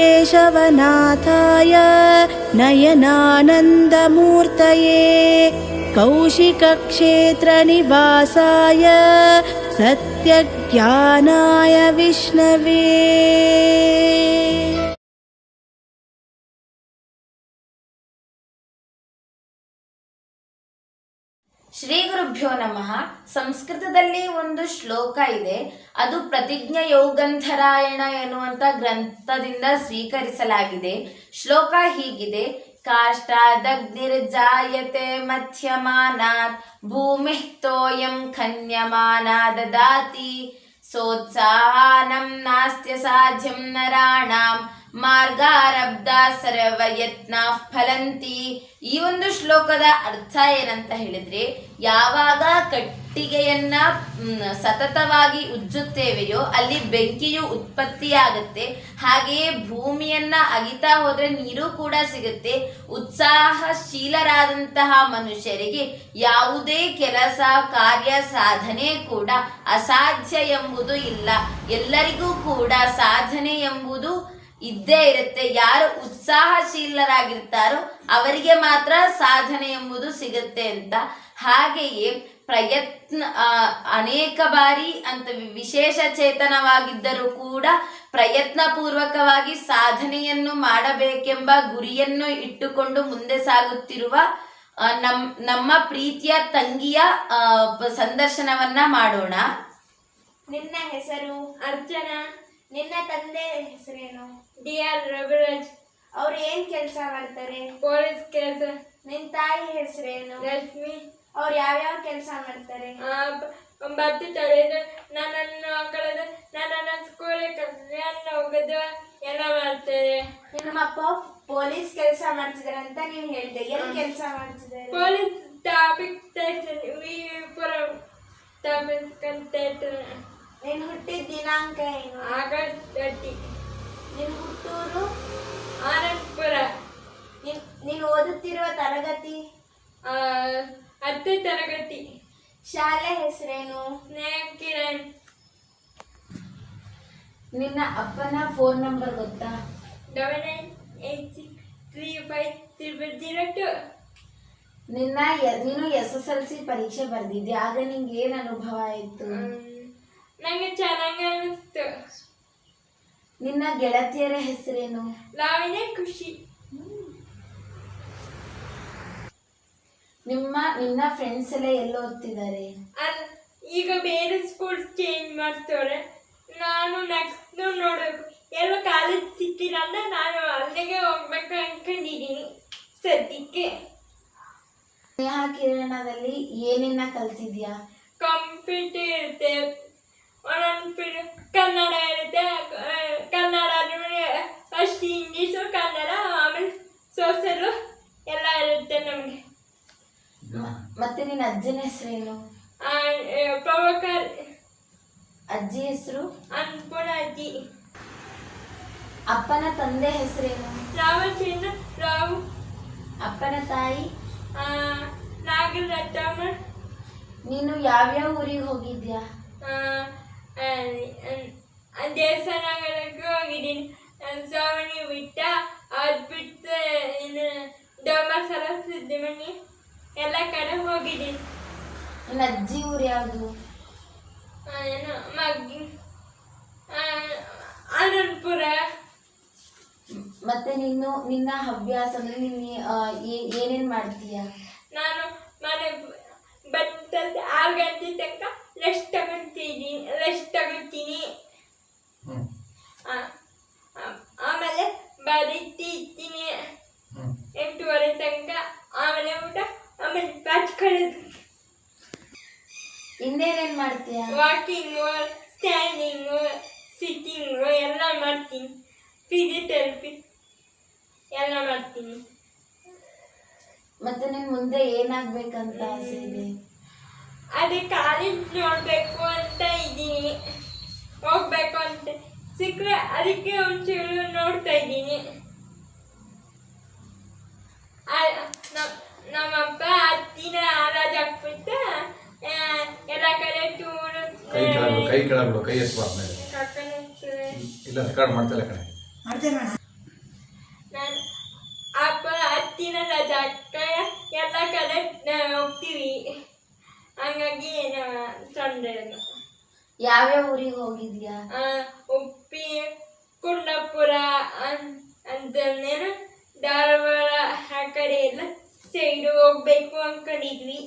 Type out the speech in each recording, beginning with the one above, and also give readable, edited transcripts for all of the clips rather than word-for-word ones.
केशवनाथाय नयनानन्दमूर्तये कौशिकक्षेत्रनिवासाय सत्यज्ञानाय विष्णवे। ಶ್ರೀ ಗುರುಭ್ಯೋ ನಮಃ. ಸಂಸ್ಕೃತದಲ್ಲಿ ಒಂದು ಶ್ಲೋಕ ಇದೆ, ಅದು ಪ್ರತಿಜ್ಞಾ ಯೋಗಂಧರಾಯಣ ಎನ್ನುವಂತ ಗ್ರಂಥದಿಂದ ಸ್ವೀಕರಿಸಲಾಗಿದೆ. ಶ್ಲೋಕ ಹೀಗಿದೆ: ಕಾಷ್ಟಾದಗ್ನಿರ್ಜಾಯತೆ ಮಧ್ಯಮಾನಾತ್ ಭೂಮಿಃ ತೋಯಂ ಖನ್ಯಮಾನಾ ದದಾತಿ ಸೋತ್ಸಾಹಾನಂ ನಾಸ್ತ್ಯ ಸಾಧ್ಯಂ ನರಾಣಾಂ ಮಾರ್ಗಾರಬ್ಧ ಸರ್ವಯತ್ನಾಃ ಫಲಂತಿ. ಈ ಒಂದು ಶ್ಲೋಕದ ಅರ್ಥ ಏನಂತ ಹೇಳಿದ್ರೆ, ಯಾವಾಗ ಕಟ್ಟಿಗೆಯನ್ನ ಸತತವಾಗಿ ಉಜ್ಜುತ್ತೇವೆಯೋ ಅಲ್ಲಿ ಬೆಂಕಿಯು ಉತ್ಪತ್ತಿಯಾಗುತ್ತೆ. ಹಾಗೆಯೇ ಭೂಮಿಯನ್ನ ಅಗಿತಾ ಹೋದ್ರೆ ನೀರು ಕೂಡ ಸಿಗುತ್ತೆ. ಉತ್ಸಾಹಶೀಲರಾದಂತಹ ಮನುಷ್ಯರಿಗೆ ಯಾವುದೇ ಕೆಲಸ ಕಾರ್ಯ ಸಾಧನೆ ಕೂಡ ಅಸಾಧ್ಯ ಎಂಬುದು ಇಲ್ಲ. ಎಲ್ಲರಿಗೂ ಕೂಡ ಸಾಧನೆ ಎಂಬುದು ಇದ್ದೇ ಇರುತ್ತೆ. ಯಾರು ಉತ್ಸಾಹಶೀಲರಾಗಿರ್ತಾರೋ ಅವರಿಗೆ ಮಾತ್ರ ಸಾಧನೆ ಎಂಬುದು ಸಿಗುತ್ತೆ ಅಂತ. ಹಾಗೆಯೇ ಪ್ರಯತ್ನ ಅನೇಕ ಬಾರಿ ಅಂತ ವಿಶೇಷ ಚೇತನವಾಗಿದ್ದರೂ ಕೂಡ ಪ್ರಯತ್ನ ಪೂರ್ವಕವಾಗಿ ಸಾಧನೆಯನ್ನು ಮಾಡಬೇಕೆಂಬ ಗುರಿಯನ್ನು ಇಟ್ಟುಕೊಂಡು ಮುಂದೆ ಸಾಗುತ್ತಿರುವ ನಮ್ಮ ಪ್ರೀತಿಯ ತಂಗಿಯ ಸಂದರ್ಶನವನ್ನ ಮಾಡೋಣ. ನಿನ್ನ ಹೆಸರು? ಅರ್ಚನಾ. ನಿನ್ನ ತಂದೆ ಹೆಸರೇನು? ಡಿ.ಆರ್. ರವಿರಾಜ್. ಅವ್ರು ಏನ್ ಕೆಲಸ ಮಾಡ್ತಾರೆ? ಪೊಲೀಸ್ ಕೆಲಸ. ನಿನ್ನ ತಾಯಿ ಹೆಸರೇನು? ಲಕ್ಷ್ಮಿ. ಅವ್ರು ಯಾವ್ಯಾವ ಕೆಲಸ ಮಾಡ್ತಾರೆ? ಬತ್ತಿ ತೊಳೆದು, ನನ್ನನ್ನು ಕಳೆದು, ನನ್ನನ್ನು ಸ್ಕೂಲಿಗೆ ಕರ್ಕೊಂಡು ಹೋಗೋದು ಎಲ್ಲ ಮಾಡ್ತಾರೆ. ನಿಮ್ಮ ಅಪ್ಪ ಪೊಲೀಸ್ ಕೆಲಸ ಮಾಡ್ತಿದ್ದಾರೆ ಅಂತ ನೀನು ಹೇಳಿದೆ. ಎಲ್ಲಿ ಕೆಲಸ ಮಾಡ್ತಿದ್ದಾರೆ? Police traffic station, Vipuram traffic station. ನೀನು ಹುಟ್ಟಿದ ದಿನಾಂಕ ಏನು? ಆಗಸ್ಟ್ 30. ನಿನ್ನ ಹುಟ್ಟೂರು? ಆನಂದಪುರ. ನೀನು ಓದುತ್ತಿರುವ ತರಗತಿ? 10ನೇ ತರಗತಿ. ಶಾಲೆ ಹೆಸರೇನು? ಕಿರಣ್. ನಿನ್ನ ಅಪ್ಪನ ಫೋನ್ ನಂಬರ್ ಗೊತ್ತಾ? 9986350002. ನೀನು SSLC ಪರೀಕ್ಷೆ ಬರೆದಿದ್ದೆ, ಆಗ ನಿಂಗೆ ಏನ್ ಅನುಭವ ಆಯ್ತು? ನಂಗೆ ಚೆನ್ನಾಗಿ ಅನಿಸ್ತು. ನಿನ್ನ ಗೆಳತಿಯರ ಹೆಸರೇನು? ಲಾವಣ್ಯ, ಖುಷಿ. ನಿನ್ನ ಫ್ರೆಂಡ್ಸ್ ಎಲ್ಲ ಎಲ್ಲ ಓದ್ತಿದ್ದಾರೆ? ಈಗ ಬೇರೆ ಸ್ಕೂಲ್ ಚೇಂಜ್ ಮಾಡ್ತಾರೆ. ನಾನು ನೆಕ್ಸ್ಟ್ ನೋಡಬೇಕು. ಎಲ್ಲೋ ಕಾಲೇಜ್ ಸಿಕ್ಕಿಲ್ಲ ಅಂದ್ರೆ ನಾನು ಅಲ್ಲಿಗೆ ಹೋಗ್ಬೇಕು ಅನ್ಕೊಂಡಿದ್ದೀನಿ ಸದ್ಯಕ್ಕೆ. ಸ್ನೇಹ ಕಿರಣದಲ್ಲಿ ಏನೇನ ಕಲ್ತಿದ್ಯಾ? ಕಂಪ್ಯೂಟರ್ ಇರುತ್ತೆ, ಒಂದೊಂದು ಕನ್ನಡ ಇರುತ್ತೆ. ಕನ್ನಡ ಫಸ್ಟ್ ಇಂಗ್ಲೀಷು, ಕನ್ನಡ, ಆಮೇಲೆ ಸೋಷಲು ಎಲ್ಲ ಇರುತ್ತೆ ನಮಗೆ. ಮತ್ತೆ ನಿನ್ನ ಅಜ್ಜನ ಹೆಸರೇನು? ಪ್ರಭಾಕರ್. ಅಜ್ಜಿ ಹೆಸರು? ಅನ್ನಪೂರ್ಣ ಅಜ್ಜಿ. ಅಪ್ಪನ ತಂದೆ ಹೆಸರೇನು? ರಾಮಚಂದ್ರ ರಾವ್. ಅಪ್ಪನ ತಾಯಿ? ನಾಗರತ್ನಮ್ಮ. ನೀನು ಯಾವ್ಯಾವ ಊರಿಗೆ ಹೋಗಿದ್ಯಾ? ದೇವಸ್ಥಾನಗಳಿಗೆ ಹೋಗಿದ್ದೀನಿ. ಸ್ವಾಮಿ ಬಿಟ್ಟ, ಅದು ಬಿಟ್ಟು ಇನ್ನು ಧರ್ಮಸ್ಥಳ, ಸುಬ್ರಹ್ಮಣ್ಯ ಎಲ್ಲ ಕಡೆ ಹೋಗಿದ್ದೀನಿ. ನಿನ್ನ ಅಜ್ಜಿ ಊರು ಯಾವುದು? ಏನು ಆನಂದಪುರ. ಮತ್ತೆ ನಿನ್ನ ಹವ್ಯಾಸ ಅಂದ್ರೆ ನೀನು ಏನೇನ್ ಮಾಡ್ತೀಯ? ನಾನು ಮನೆ ಬಂದ 6 ಗಂಟೆ ತನಕ ರೆಸ್ಟ್ ತಗೊತೀನಿ. ಆಮೇಲೆ ಬರೀತೀನಿ 8:30 ತನಕ. ಆಮೇಲೆ ಊಟ, ಆಮೇಲೆ ಬ್ಯಾಚ್ ಕಳೆದು ಇನ್ನೇನೇನ್ ಮಾಡ್ತೀಯ? ವಾಕಿಂಗು, ಸ್ಟ್ಯಾಂಡಿಂಗು, ಸಿಟ್ಟಿಂಗು ಎಲ್ಲ ಮಾಡ್ತೀನಿ. ಫಿಸಿಯೋಥೆರಪಿ ಎಲ್ಲ ಮಾಡ್ತೀನಿ. ಮತ್ತೆ ನಿನ್ ಮುಂದೆ ಏನಾಗ್ಬೇಕಂತ ಆಸೆ ಇದೆ? ಅದೇ ಕಾಲೇಜ್ ನೋಡ್ಬೇಕು ಅಂತ ಇದ್ದೀನಿ, ಹೋಗ್ಬೇಕು ಅಂತ ಸಿಕ್ಕರೆ ಅದಕ್ಕೆ ಒಂಚೂರು ನೋಡ್ತಾ ಇದ್ದೀನಿ. ನಮ್ಮಪ್ಪ 10 ದಿನ ರಜೆ ಹಾಕ್ಬಿಟ್ಟು ಎಲ್ಲ ಕಡೆ ಟೂರ್. ಕೈ ಕೆಳಬಿಡು, ಕೈ ಎತ್ಬಾರ್ದು ಮೇಲೆ. ಇಲ್ಲ ರೆಕಾರ್ಡ್ ಮಾಡ್ತಾ ಇಲ್ಲ ಕಣೆ. ರಜಾ ಎಲ್ಲ ಕಡೆ ಹೋಗ್ತೀವಿ, ಹಂಗಾಗಿ ಏನು ತೊಂದರೆ ಇಲ್ಲ. ಯಾವ್ಯಾವ ಊರಿಗೆ ಹೋಗಿದ್ಯಾ? ಉಪ್ಪಿ, ಕುಂದಾಪುರ ಅಂತಂದೇನು ಧಾರವಾಡ ಆ ಕಡೆ ಎಲ್ಲ ಸೈಡು ಹೋಗ್ಬೇಕು ಅನ್ಕೊಂಡಿದ್ವಿ.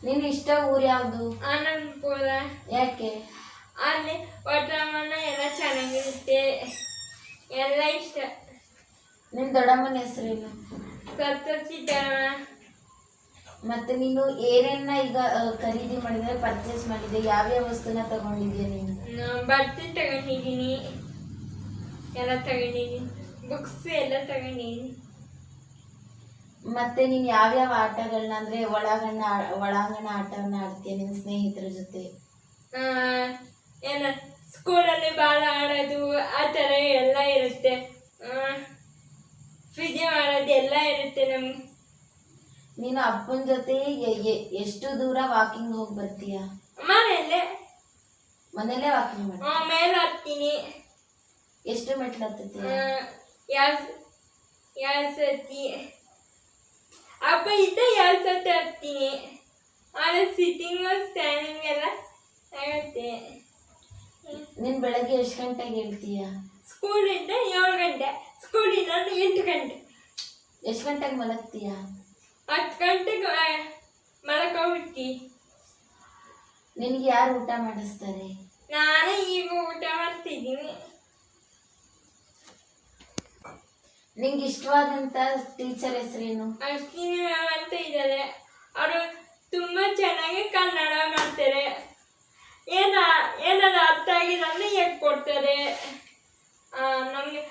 ನಿನ್ ಇಷ್ಟ ಊರು ಯಾವ್ದು? ಆನಂದಪುರ. ಯಾಕೆ? ಅಲ್ಲಿ ವಾತಾವರಣ ಎಲ್ಲ ಚೆನ್ನಾಗಿರುತ್ತೆ, ಎಲ್ಲ ಇಷ್ಟ. ನಿನ್ ದೊಡ್ಡಮ್ಮನ ಹೆಸರೇನು? ಸಪ್ತಚಿತ್ರಣ. ಮತ್ತೆ ನೀನು ಏನೇನ ಈಗ ಖರೀದಿ ಮಾಡಿದ್ರೆ, ಪರ್ಚೇಸ್ ಮಾಡಿದೆ, ಯಾವ್ಯಾವ ವಸ್ತುನ ತಗೊಂಡಿದ್ಯಾ ನೀನು? ಬಟ್ಟೆ ತಗೊಂಡಿದ್ದೀನಿ, ಎಲ್ಲ ತಗೊಂಡಿದ್ದೀನಿ, ಬುಕ್ಸ್ ಎಲ್ಲ ತಗೊಂಡಿದ್ದೀನಿ. ಮತ್ತೆ ನೀನ್ ಯಾವ್ಯಾವ ಆಟಗಳನ್ನ ಅಂದ್ರೆ ಒಳಾಂಗಣ ಆಟವನ್ನ ಆಡ್ತೀಯ ನಿನ್ ಸ್ನೇಹಿತರ ಜೊತೆ? ಏನ ಸ್ಕೂಲಲ್ಲಿ ಬಾಳ ಆಡೋದು ಆ ಥರ ಎಲ್ಲ ಇರುತ್ತೆ, ಪೂಜೆ ಮಾಡೋದು ಎಲ್ಲ ಇರುತ್ತೆ ನಮ್ಗೆ. ನೀನು ಅಪ್ಪನ ಜೊತೆ ಎಷ್ಟು ದೂರ ವಾಕಿಂಗ್ ಹೋಗಿ ಬರ್ತೀಯ? ಮನೆಯಲ್ಲೇ ವಾಕಿಂಗ್ ಮಾಡಿ? ಮೇಲೆ ಹತ್ತೀನಿ. ಎಷ್ಟು ಮೆಟ್ಲು ಹತ್ತೀಯ? ಎರಡು ಸತಿ ಅಪ್ಪ ಇದ್ದ 2 ಸತಿ ಹತ್ತೀನಿ. ಆಮೇಲೆ ಸಿಟ್ಟಿಂಗ್ ಸ್ಟ್ಯಾಂಡಿಂಗ್ ಎಲ್ಲ ಆಗುತ್ತೆ. ನೀನ್ ಬೆಳಗ್ಗೆ ಎಷ್ಟು ಗಂಟೆಗೆ ಹೇಳ್ತೀಯ? ಸ್ಕೂಲಿಂದ 7 ಗಂಟೆ, ಸ್ಕೂಲಿಂದ 8 ಗಂಟೆ. ಎಷ್ಟು ಗಂಟೆಗೆ ಮಲಗ್ತೀಯ? 10 ಗಂಟೆಗೆ ಮಲಕೋಬಿಡ್ತಿ. ನಿನ್ಗೆ ಯಾರು ಊಟ ಮಾಡಿಸ್ತಾರೆ? ನಾನೇ ಈಗ ಊಟ ಮಾಡ್ತಿದ್ದೀನಿ. ನಿಂಗೆ ಇಷ್ಟವಾದಂತ ಟೀಚರ್ ಹೆಸರೇನು? ಅಶ್ವಿನಿ ಮ್ಯಾಮ್ ಅಂತ ಇದ್ದಾರೆ. ಅವರು ತುಂಬಾ ಚೆನ್ನಾಗಿ ಕನ್ನಡ ಮಾಡ್ತಾರೆ. ಏನಾದ್ರು ಅರ್ಥ ಆಗಿಲ್ಲ ಅಂದ್ರೆ ಹೇಳ್ಕೊಡ್ತಾರೆ. ನಮ್ಗೆ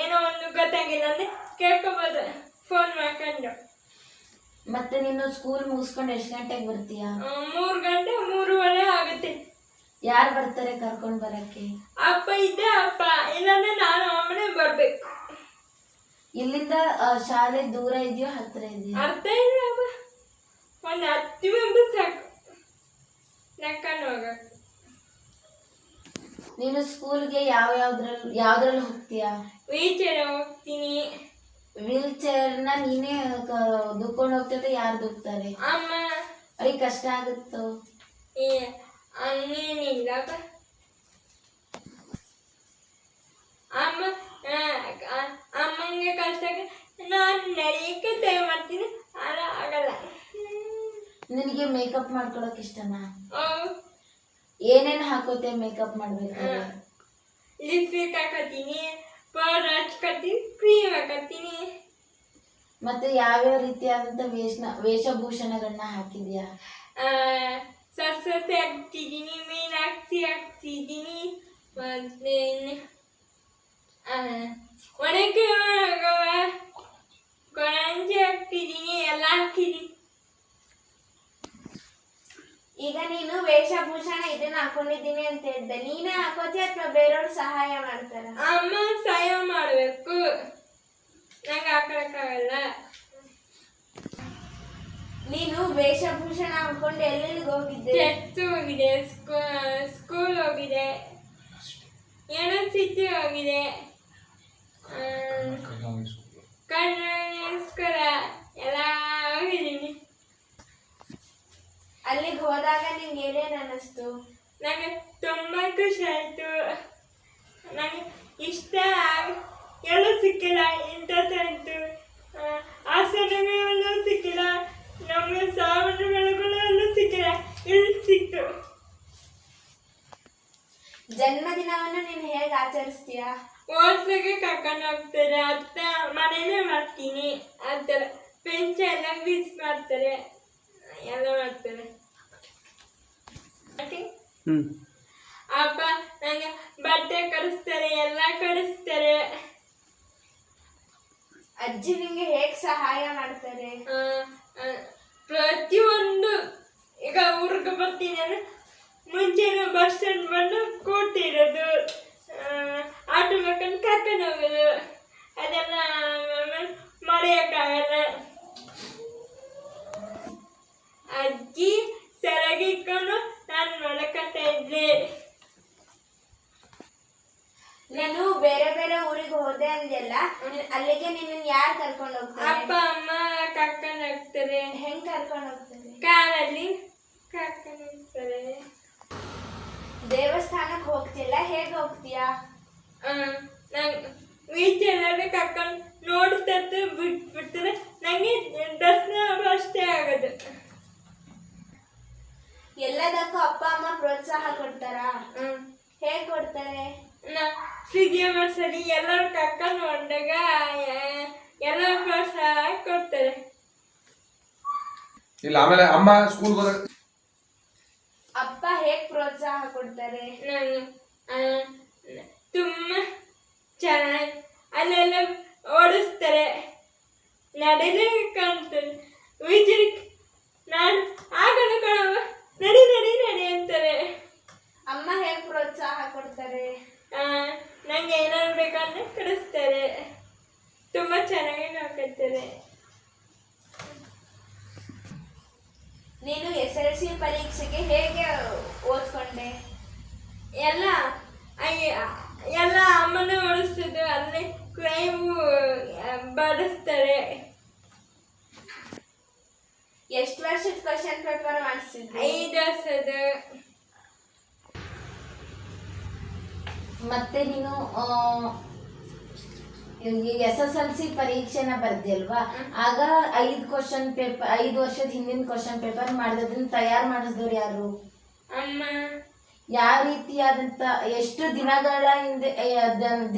ಏನೋ ಒಂದು ಗೊತ್ತಾಗಿಲ್ಲ ಅಂದ್ರೆ ಕೇಳ್ಕೊಬೋದು ಫೋನ್ ಮಾಡ್ಕೊಂಡು. ಮತ್ತೆ ನೀನು ಸ್ಕೂಲ್ ಮುಗಿಸ್ಕೊಂಡು ಎಷ್ಟು ಗಂಟೆಗೆ ಬರ್ತೀಯ? 3 ಗಂಟೆ 3:15 ಆಗುತ್ತೆ. ಯಾರು ಬರ್ತಾರೆ ಕರ್ಕೊಂಡ್ ಬರಕ್ಕೆ? ಅಪ್ಪ ಇದ್ದೆ ಅಪ್ಪ, ಇಲ್ಲಾಂದ್ರೆ ನಾನು ಆಮೇಲೆ ಬರ್ಬೇಕು. ಇಲ್ಲಿಂದ ಶಾಲೆ ದೂರ ಇದೆಯೋ ಹತ್ರ ಇದೆಯೋ? ಅರ್ಥ ಇದೆ ಅಪ್ಪ, ಒಂದು 10 ಮೆಂಬರ್ ಸಾಕು ನಡ್ಕೊಂಡು ಹೋಗಕ್ಕೆ. ನೀನು ಸ್ಕೂಲ್ಗೆ ಯಾವ್ದ್ರಲ್ಲಿ ಹೋಗ್ತೀಯಾ? ವೀಲ್ ಚೇರ್ ಹೋಗ್ತೀನಿ. ವೀಲ್ ಚೇರ್ನ ನೀನೇ ದುಕ್ಕೊಂಡು ಹೋಗ್ತೈತೆ? ಯಾರು ದುಕ್ತಾರೆ? ಅಮ್ಮ. ಅವ್ರಿಗೆ ಕಷ್ಟ ಆಗುತ್ತೋ? ಹಂಗೇನಿಲ್ಲಪ್ಪ. ಅಮ್ಮಂಗೆ ಕಷ್ಟ ನಾನು ನಡೆಯಕ್ಕೆ ಟ್ರೈ ಮಾಡ್ತೀನಿ, ಆಗಲ್ಲ. ನಿನಗೆ ಮೇಕಪ್ ಮಾಡ್ಕೊಳಕ್ ಇಷ್ಟನಾ? ಏನೇನು ಹಾಕೋತೆ ಮೇಕಪ್ ಮಾಡ್ಬೇಕಾದ್ರೆ? ಲಿಪ್ಸ್ಟಿಕ್ ಹಾಕತ್ತೀನಿ, ಪೌಡರ್ ಹಚ್ಕೊತೀನಿ, ಕ್ರೀಮ್ ಹಾಕತ್ತೀನಿ. ಮತ್ತೆ ಯಾವ್ಯಾವ ರೀತಿಯಾದಂತ ವೇಷಭೂಷಣಗಳನ್ನ ಹಾಕಿದ್ಯಾ? ಸರಸ್ವತಿ ಹಾಕ್ತಿದ್ದೀನಿ, ಮೀನಾಕ್ಷಿ ಹಾಕ್ತಿದ್ದೀನಿ, ಮತ್ತೆ ಒಣಕೆ ಕೊಳಂಜಿ ಹಾಕ್ತಿದ್ದೀನಿ, ಎಲ್ಲ ಹಾಕ್ತಿದ್ದೀನಿ. ಈಗ ನೀನು ವೇಷಭೂಷಣ ಇದನ್ನ ಹಾಕೊಂಡಿದ್ದೀನಿ ಅಂತ ಹೇಳ್ದೆ, ನೀನೇ ಹಾಕೋತಿ ಅಥವಾ ಬೇರೆಯವ್ರು ಸಹಾಯ ಮಾಡ್ತಾರ? ಅಮ್ಮ ಸಹಾಯ ಮಾಡಬೇಕು, ನಂಗೆ ಹಾಕಕ್ಕಾಗಲ್ಲ. ನೀನು ವೇಷಭೂಷಣ ಹಾಕೊಂಡು ಎಲ್ಲೆಲ್ಲಿಗೆ ಹೋಗಿದ್ದೆ? ಚರ್ಚ್ ಹೋಗಿದೆ, ಸ್ಕೂಲ್ ಹೋಗಿದೆ, ಯೂನಿವರ್ಸಿಟಿ ಹೋಗಿದೆ, ಕನ್ನಡ ಎಲ್ಲ ಹೋಗಿದ್ದೀನಿ. ಅಲ್ಲಿಗೆ ಹೋದಾಗ ನಿಂಗೆ ಏನೇನು ಅನ್ನಿಸ್ತು? ನನಗೆ ತುಂಬ ಖುಷಿ ಆಯಿತು. ನನಗೆ ಇಷ್ಟ ಎಲ್ಲೂ ಸಿಕ್ಕಿಲ್ಲ ಇಂಥದ್ದು, ಆಸನಗಳಲ್ಲೂ ಸಿಕ್ಕಿಲ್ಲ, ನಮಗೆ ಸಾಮಾನುಗಳಲ್ಲೂ ಸಿಕ್ಕಿಲ್ಲ, ಇಲ್ಲಿ ಸಿಕ್ತು. ಜನ್ಮದಿನವನ್ನು ನೀನು ಹೇಗೆ ಆಚರಿಸ್ತೀಯ? ಹೋಟ್ಲಿಗೆ ಕರ್ಕೊಂಡು ಹೋಗ್ತಾರೆ, ಅತ್ತ ಮನೇಲೆ ಮಾಡ್ತೀನಿ, ಆ ಥರ ಫ್ರೆಂಡ್ಸ್ ಎಲ್ಲ ವಿಶ್ ಮಾಡ್ತಾರೆ, ಎಲ್ಲ ಮಾಡ್ತಾರೆ. ಅಪ್ಪ ನಂಗೆ ಬಟ್ಟೆ ಕಳಿಸ್ತಾರೆ, ಎಲ್ಲ ಕಳಿಸ್ತಾರೆ. ಅಜ್ಜಿ ನಿಂಗೆ ಹೇಗೆ ಸಹಾಯ ಮಾಡ್ತಾರೆ? ಪ್ರತಿಯೊಂದು, ಈಗ ಊರಿಗೆ ಬರ್ತೀನಿ ಅಂದ್ರೆ ಮುಂಚೆನೂ ಬಸ್ ಸ್ಟ್ಯಾಂಡ್ ಬಂದು ಕೂತಿರೋದು, ಆಟೋ ಬೇಕಂದು ಕರ್ಕೊಂಡು ಹೋಗೋದು, ಅದೆಲ್ಲ ಮರೆಯೋಕ್ಕಾಗಲ್ಲ. ಅಜ್ಜಿ ಸೆರಗಿಟ್ಕೊಂಡು ನಾನು ನೋಡಕತ್ತಾ ಇದ್ದೆ. ನೀನು ಬೇರೆ ಬೇರೆ ಊರಿಗೆ ಹೋದೆ ಅಂದೆಲ್ಲ, ಅಲ್ಲಿಗೆ ನಿನ್ನ ಯಾರು ಕರ್ಕೊಂಡು ಹೋಗ್ತಾರೆ? ಅಪ್ಪ ಅಮ್ಮ ಕರ್ಕೊಂಡು ಹೋಗ್ತಾರೆ. ಹೆಂಗ್ ಕರ್ಕೊಂಡು ಹೋಗ್ತಾರೆ? ಕಾರಲ್ಲಿ ಕರ್ಕೊಂಡು ಹೋಗ್ತಾರೆ. ದೇವಸ್ಥಾನಕ್ಕೆ ಹೋಗ್ತಿಲ್ಲ, ಹೇಗೆ ಹೋಗ್ತೀಯಾ? ನಂಗೆ ಬೀಚ್ ಎಲ್ಲರೂ ಕರ್ಕೊಂಡು ನೋಡ್ತಾ ಬಿಟ್ಬಿಡ್ತಾರೆ. ನಂಗೆ ದರ್ಶನ ಅಷ್ಟೇ ಆಗೋದು. ಎಲ್ಲದಕ್ಕೂ ಅಪ್ಪ ಅಮ್ಮ ಪ್ರೋತ್ಸಾಹ ಕೊಡ್ತಾರಾ? ಹೇಗ್ ಕೊಡ್ತಾರೆ? ಸಿರಿಯಮ್ಮಸರಿ ಎಲ್ಲರೂ ಕರ್ಕೊಂಡು ಹೊಂದಾಗ ಎಲ್ಲರೂ ಪ್ರೋತ್ಸಾಹ ಕೊಡ್ತಾರೆ. ಇಲ್ಲ ಆಮೇಲೆ ಅಮ್ಮ ಸ್ಕೂಲ್ಗೆ ಹೋದಾಗ ಅಪ್ಪ ಹೇಗ್ ಪ್ರೋತ್ಸಾಹ ಕೊಡ್ತಾರೆ? ನಾನು ತುಂಬ ಚೆನ್ನಾಗಿ ಅಲ್ಲೆಲ್ಲ ಓಡಿಸ್ತಾರೆ, ನಡೆದೇ ಕಾಣ್ತಾರೆ. ವಿಜಯಕ್ಕೆ ನಾನು ಆಗಲ್ಲ ಕಣವ, ನಡಿ ನಡಿ ನಡಿ ಅಂತಾರೆ. ಅಮ್ಮ ಹೇಗ್ ಪ್ರೋತ್ಸಾಹ ಕೊಡ್ತಾರೆ? ನಂಗೆ ಏನಾದ್ರು ಬೇಕಂದ್ರೆ ಕಳಿಸ್ತಾರೆ. ತುಂಬ ಚೆನ್ನಾಗಿ ನೋಡ್ಕೊತಾರೆ. ನೀನು SLC ಪರೀಕ್ಷೆಗೆ ಹೇಗೆ ಓದ್ಕೊಂಡೆ? ಎಲ್ಲ ಎಲ್ಲ ಅಮ್ಮನ ಓಡಿಸೋದು, ಅಲ್ಲೇ ಕ್ರೈಮು ಬಡಿಸ್ತಾರೆ. ಎಷ್ಟು ವರ್ಷದ ಕ್ವಶನ್ ಪೇಪರ್ ಮಾಡಿಸಿದ್ರಿ? 5 ವರ್ಷದ. ಮತ್ತೆ ನೀನು SSLC ಪರೀಕ್ಷೆನ ಬರ್ದಿಯಲ್ವಾ, ಆಗ 5 ವರ್ಷದ ಹಿಂದಿನ ಕ್ವಶನ್ ಪೇಪರ್ ಮಾಡಿದ್ರನ್ನ ತಯಾರು ಮಾಡಿಸಿದವ್ರು ಯಾರು? ಅಮ್ಮ. ಯಾವ ರೀತಿಯಾದಂತ ಎಷ್ಟು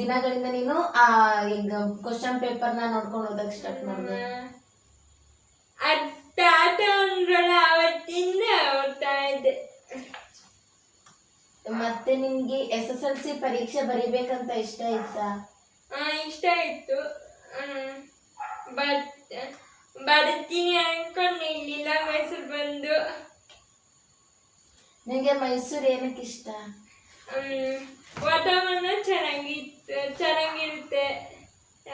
ದಿನಗಳಿಂದ ನೀನು ಈಗ ಕ್ವಶನ್ ಪೇಪರ್ನ ನೋಡ್ಕೊಂಡು ಓದಕ್ ಸ್ಟಾರ್ಟ್ ಮಾಡಿದೆ? ತಾತ ಅಂದ್ರಲ್ಲ, ಅವತ್ತಿಂದ ಓದ್ತಾ ಇದ್ದೆ. ಮತ್ತೆ ನಿಮ್ಗೆ SSLC ಪರೀಕ್ಷೆ ಬರಿಬೇಕಂತ ಇಷ್ಟ ಇತ್ತಾ? ಇಷ್ಟ ಇತ್ತು. ಬರ್ತೀನಿ ಅನ್ಕೊಂಡಿರ್ಲಿಲ್ಲ. ಮೈಸೂರು ಬಂದು ನಿಂಗೆ ಮೈಸೂರು ಏನಕ್ಕೆ ಇಷ್ಟ? ವಾತಾವರಣ ಚೆನ್ನಾಗಿರುತ್ತೆ,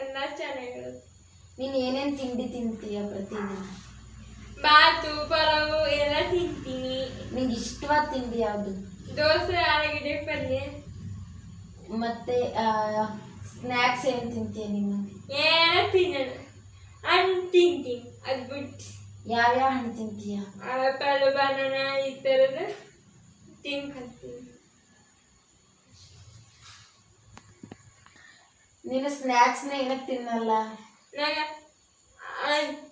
ಎಲ್ಲ ಚೆನ್ನಾಗಿರುತ್ತೆ. ನೀನು ಏನೇನು ತಿಂಡಿ ತಿಂತೀಯ ಪ್ರತಿದಿನ? ಬಾತು, ಪಲಾವು ಎಲ್ಲ ತಿಂತೀನಿ. ನಿಂಗೆ ಇಷ್ಟವಾದ ತಿಂಡಿ ಯಾವುದು? ದೋಸೆ, ಆಲೂಗಡ್ಡೆ ಪಲ್ಯ. ಮತ್ತೆ ಸ್ನ್ಯಾಕ್ಸ್ ಏನು ತಿಂತೀಯ ನೀನು? ಏನೋ ತಿನ್ನೋಣ, ಹಣ್ಣು ತಿಂತೀನಿ. ಅದು ಬಿಟ್ಟು ಯಾವ್ಯಾವ ಹಣ್ಣು ತಿಂತೀಯ? ಆಪಲ್, ಬನಾನ ಈ ಥರದ ತಿನ್ಕೊಂತೀನಿ. ನೀನು ಸ್ನ್ಯಾಕ್ಸ್ನ ಏನಕ್ಕೆ ತಿನ್ನಲ್ಲ? ನಂಗೆ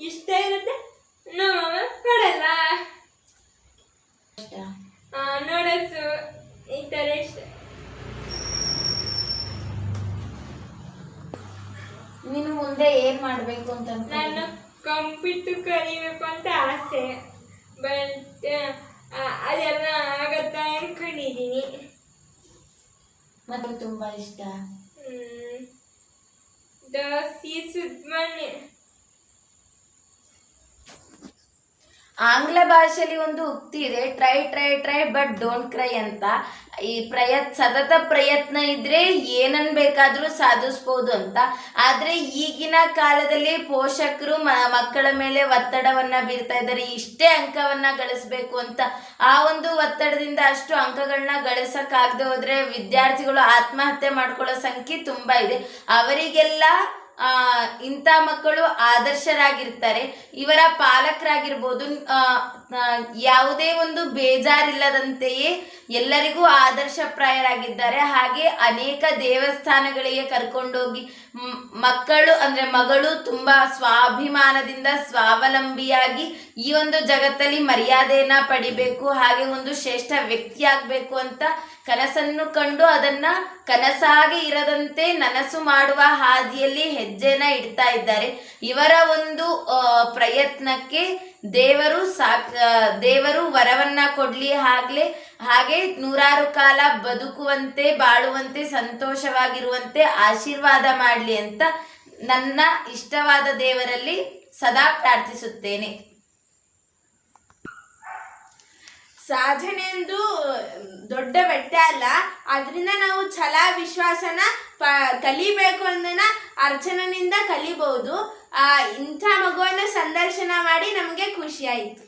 ಇಷ್ಟ ಇರುತ್ತೆ, ನಮ್ಮಮ್ಮ ಕೊಡಲ್ಲ. ನೂಡಲ್ಸು ಈ ಥರ ಇಷ್ಟ. ನೀನು ಮುಂದೆ ಏನ್ ಮಾಡ್ಬೇಕು ಅಂತ? ನಾನು ಕಂಪ್ಯೂಟರ್ ಕಲಿಬೇಕು ಅಂತ ಆಸೆ, ಬಟ್ ಅದೆಲ್ಲ ಆಗತ್ತಾ ಅನ್ಕೊಂಡಿದ್ದೀನಿ. ಮತ್ತೆ ತುಂಬಾ ಇಷ್ಟ ದೋಸೆ, ಸುದ್ಮನೆ. ಆಂಗ್ಲ ಭಾಷೆಯಲ್ಲಿ ಒಂದು ಉಕ್ತಿ ಇದೆ, try try try but don't CRY ಅಂತ. ಈ ಸತತ ಪ್ರಯತ್ನ ಇದ್ರೆ ಏನನ್ ಬೇಕಾದ್ರೂ ಸಾಧಿಸ್ಬೋದು ಅಂತ. ಆದ್ರೆ ಈಗಿನ ಕಾಲದಲ್ಲಿ ಪೋಷಕರು ಮಕ್ಕಳ ಮೇಲೆ ಒತ್ತಡವನ್ನ ಬೀರ್ತಾ ಇದ್ದಾರೆ, ಇಷ್ಟೇ ಅಂಕವನ್ನ ಗಳಿಸ್ಬೇಕು ಅಂತ. ಆ ಒಂದು ಒತ್ತಡದಿಂದ ಅಷ್ಟು ಅಂಕಗಳನ್ನ ಗಳಿಸಕ್ಕಾಗದೆ ಹೋದ್ರೆ ವಿದ್ಯಾರ್ಥಿಗಳು ಆತ್ಮಹತ್ಯೆ ಮಾಡ್ಕೊಳ್ಳೋ ಸಂಖ್ಯೆ ತುಂಬಾ ಇದೆ. ಅವರಿಗೆಲ್ಲ ಇಂಥ ಮಕ್ಕಳು ಆದರ್ಶರಾಗಿರ್ತಾರೆ. ಇವರ ಪಾಲಕರಾಗಿರ್ಬೋದು ಯಾವುದೇ ಒಂದು ಬೇಜಾರಿಲ್ಲದಂತೆಯೇ ಎಲ್ಲರಿಗೂ ಆದರ್ಶಪ್ರಾಯರಾಗಿದ್ದಾರೆ. ಹಾಗೆ ಅನೇಕ ದೇವಸ್ಥಾನಗಳಿಗೆ ಕರ್ಕೊಂಡೋಗಿ ಮಕ್ಕಳು ಅಂದ್ರೆ ಮಗಳು ತುಂಬಾ ಸ್ವಾಭಿಮಾನದಿಂದ ಸ್ವಾವಲಂಬಿಯಾಗಿ ಈ ಒಂದು ಜಗತ್ತಲ್ಲಿ ಮರ್ಯಾದೆಯನ್ನ ಪಡಿಬೇಕು, ಹಾಗೆ ಒಂದು ಶ್ರೇಷ್ಠ ವ್ಯಕ್ತಿ ಆಗ್ಬೇಕು ಅಂತ ಕನಸನ್ನು ಕಂಡು ಅದನ್ನ ಕನಸಾಗಿ ಇರದಂತೆ ನನಸು ಮಾಡುವ ಹಾದಿಯಲ್ಲಿ ಹೆಜ್ಜೆನ ಇಡ್ತಾ ಇದ್ದಾರೆ. ಇವರ ಒಂದು ಪ್ರಯತ್ನಕ್ಕೆ ದೇವರು ವರವನ್ನ ಕೊಡ್ಲಿ, ಹಾಗೆ 100 ಕಾಲ ಬದುಕುವಂತೆ, ಬಾಳುವಂತೆ, ಸಂತೋಷವಾಗಿರುವಂತೆ ಆಶೀರ್ವಾದ ಮಾಡಲಿ ಅಂತ ನನ್ನ ಇಷ್ಟವಾದ ದೇವರಲ್ಲಿ ಸದಾ ಪ್ರಾರ್ಥಿಸುತ್ತೇನೆ. ಸಾಧನೆ ಎಂದು ದೊಡ್ಡ ಬೆಟ್ಟ ಅಲ್ಲ, ಅದರಿಂದ ನಾವು ಛಲ ವಿಶ್ವಾಸನ ಕಲಿಬೇಕು ಅನ್ನೋದನ್ನ ಅರ್ಚನನಿಂದ ಕಲಿಬಹುದು. ಇಂಥ ಮಗುವನ್ನು ಸಂದರ್ಶನ ಮಾಡಿ ನಮಗೆ ಖುಷಿ ಆಯಿತು.